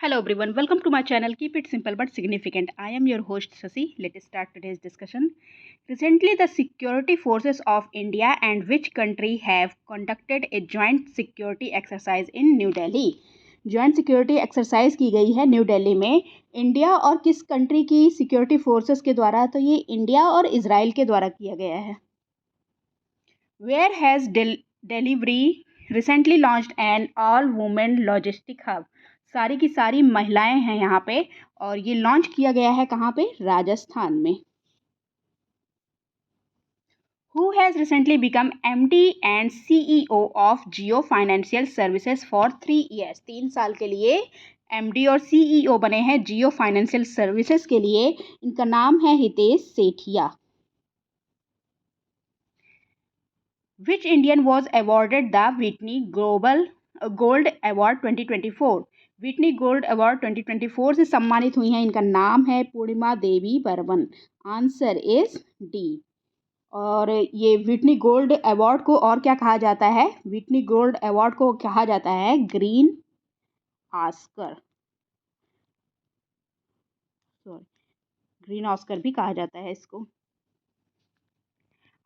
Hello everyone, welcome to my channel. Keep it simple but significant. I am your host Sasi. Let's start today's discussion. Recently, the security forces of India and which country have conducted a joint security exercise in New Delhi? Joint security exercise की गई है new Delhi में। India और किस country की security forces के द्वारा? तो ये इंडिया और इजराइल के द्वारा किया गया है। Where has Delhivery recently launched an all women logistic hub. सारी की सारी महिलाएं हैं यहाँ पे और ये लॉन्च किया गया है कहाँ पे? राजस्थान में। Who has recently become MD and CEO of Jio Financial Services for 3 years? 3 साल के लिए MD और CEO बने हैं जियो फाइनेंशियल सर्विसेज के लिए। इनका नाम है Hitesh Sethia. Which Indian was awarded the Whitney Gold Award 2024? Whitney Gold Award 2024 से सम्मानित हुई हैं। इनका नाम है Purnima Devi Barman. Answer is D. और ये विटनी गोल्ड अवार्ड को और क्या कहा जाता है? विटनी गोल्ड अवार्ड को कहा जाता है green Oscar. Sorry, green Oscar भी कहा जाता है इसको।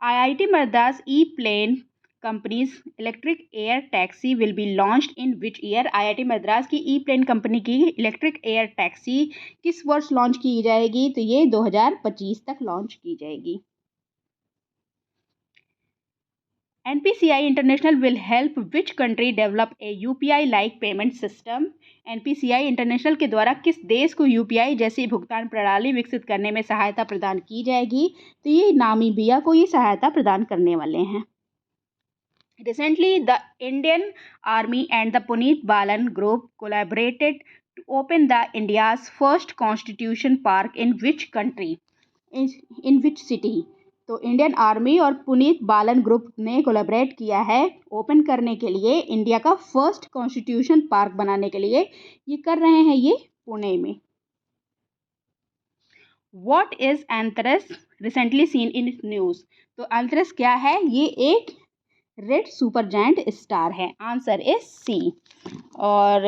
IIT Madras e-plane company's electric air taxi will be launched in which year? IIT Madras की e-plane कंपनी की इलेक्ट्रिक एयर टैक्सी किस वर्ष लॉन्च की जाएगी? तो ये 2025 तक लॉन्च की जाएगी। NPCI International will help which country develop a UPI like payment system? NPCI international के द्वारा किस देश को UPI जैसी भुगतान प्रणाली विकसित करने में सहायता प्रदान की जाएगी? तो ये नामीबिया को ये सहायता प्रदान करने वाले हैं। Recently, the Indian Army and the Puneet Balan Group collaborated to open the India's first Constitution Park in which country? In which city? तो इंडियन आर्मी और पुनीत बालन ग्रुप ने कोलैबोरेट किया है ओपन करने के लिए इंडिया का फर्स्ट कॉन्स्टिट्यूशन पार्क बनाने के लिए। ये कर रहे हैं ये पुणे में। What is Antares recently seen in news? तो एंथ्रेस क्या है? ये एक रेड सुपर जायंट स्टार है। Answer is C. और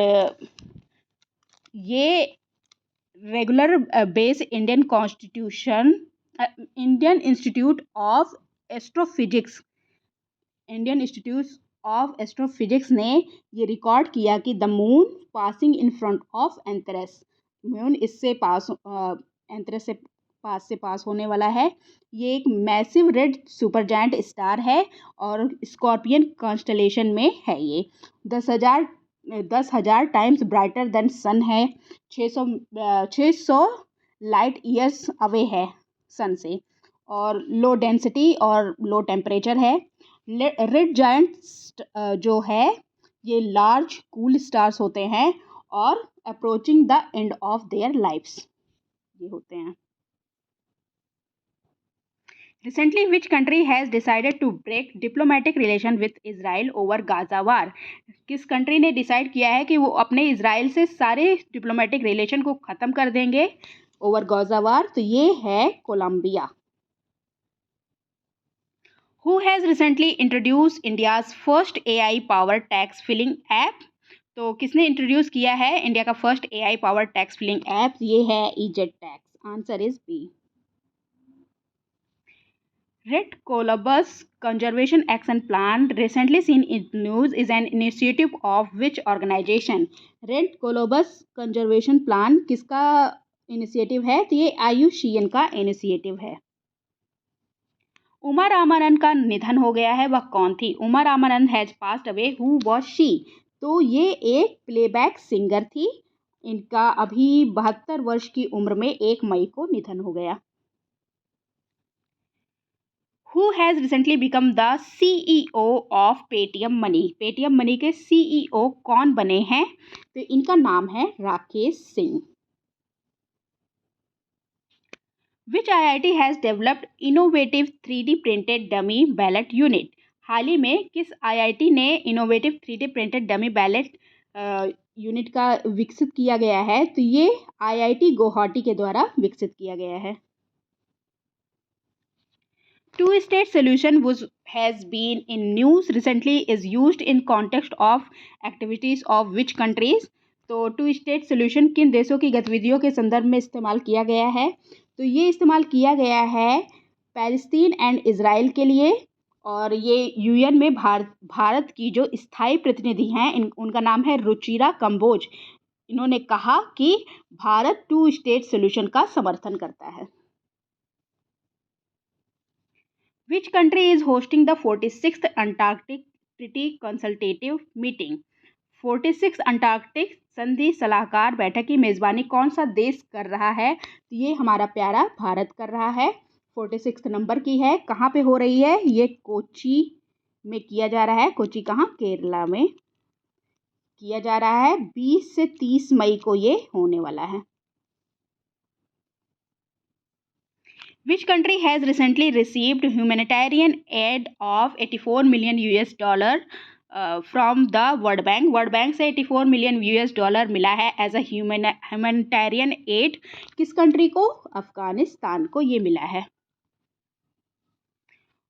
ये regular base Indian constitution Indian Institute of Astrophysics ने ये रिकॉर्ड किया कि the moon passing in front of Antares. Moon इससे एंथ्रेस से पास होने वाला है। ये एक massive red super giant star है और स्कॉर्पियन कॉन्स्टलेशन में है। ये 10,000 टाइम्स ब्राइटर देन सन है। 600 लाइट ईयर्स अवे है सन से और लो डेंसिटी और लो टेम्परेचर है। रेड जायंट जो है ये लार्ज कूल स्टार्स होते हैं और approaching the end of their lifes ये होते हैं। Recently, which country has decided to break diplomatic relation with Israel over Gaza war? किस कंट्री ने डिसाइड किया है कि वो अपने इजराइल से सारे डिप्लोमेटिक रिलेशन को ख़त्म कर देंगे ओवर गाजा वार? तो ये है Colombia. Who has recently introduced India's first AI powered tax filing app? तो किसने इंट्रोड्यूस किया है इंडिया का first AI powered tax filing app? ये है EJET tax. Answer is B. Red Colobus Conservation Action Plan, recently seen in news, is an initiative of which organization? Red Colobus Conservation Plan किसका initiative है? तो ये IUCN का initiative है। उमा रामानंद का निधन हो गया है। वह कौन थी? Uma Ramanand has passed away. Who was she? तो ये एक प्लेबैक सिंगर थी। इनका अभी 72 वर्ष की उम्र में 1 मई को निधन हो गया। Who has recently become the CEO of Paytm Money? Paytm Money के CEO कौन बने हैं? तो इनका नाम है Rakesh Singh. Which IIT has developed innovative 3D printed dummy ballot unit? हाल ही में किस IIT ने innovative 3D printed dummy ballot unit का विकसित किया गया है? तो ये IIT गुवाहाटी के द्वारा विकसित किया गया है। Two-state solution has been in news recently is used in context of activities of which countries? तो टू स्टेट सोल्यूशन किन देशों की गतिविधियों के संदर्भ में इस्तेमाल किया गया है? तो ये इस्तेमाल किया गया है पैलेस्तीन एंड इज़राइल के लिए, और ये यूएन में भारत की जो स्थायी प्रतिनिधि हैं उनका नाम है रुचिरा कंबोज। इन्होंने कहा कि भारत टू स्टेट सोल्यूशन का समर्थन करता है। Which country is hosting the 46th Antarctic Treaty Consultative Meeting? 46 Antarctic संधि सलाहकार बैठक की मेज़बानी कौन सा देश कर रहा है? तो ये हमारा प्यारा भारत कर रहा है। 46 नंबर की है। कहाँ पे हो रही है? ये कोची में किया जा रहा है। कोची कहाँ? केरला में किया जा रहा है। 20 से 30 मई को ये होने वाला है। Which country has recently received humanitarian aid of $84 million from the World Bank? World bank से $84 million मिला है एज अ ह्यूमैनिटेरियन एड। किस कंट्री को? अफगानिस्तान को ये मिला है।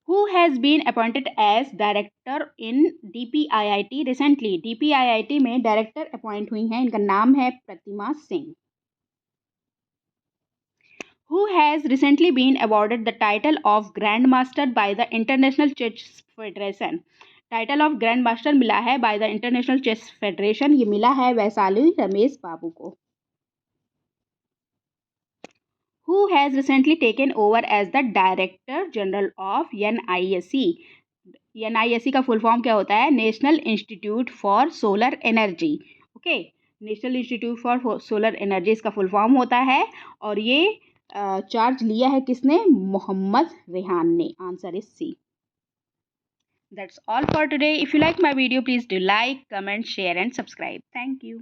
Who has been appointed as director in DPIIT recently? DPIIT में डायरेक्टर अपॉइंट हुई हैं, इनका नाम है प्रतिमा Singh. Who has recently been awarded the title of Grandmaster by the International Chess Federation? Title of grand master मिला है by the International Chess Federation. ये मिला है वैशाली रमेश बाबू को। Who has recently taken over as the Director General of NISE? NISE का full form क्या होता है? National institute for solar energy. Okay, national institute for solar energy इसका फुल फॉर्म होता है। और ये चार्ज लिया है किसने? मोहम्मद रेहान ने। Answer is C. That's all for today. If you like my video, please do like, comment, share and subscribe. Thank you.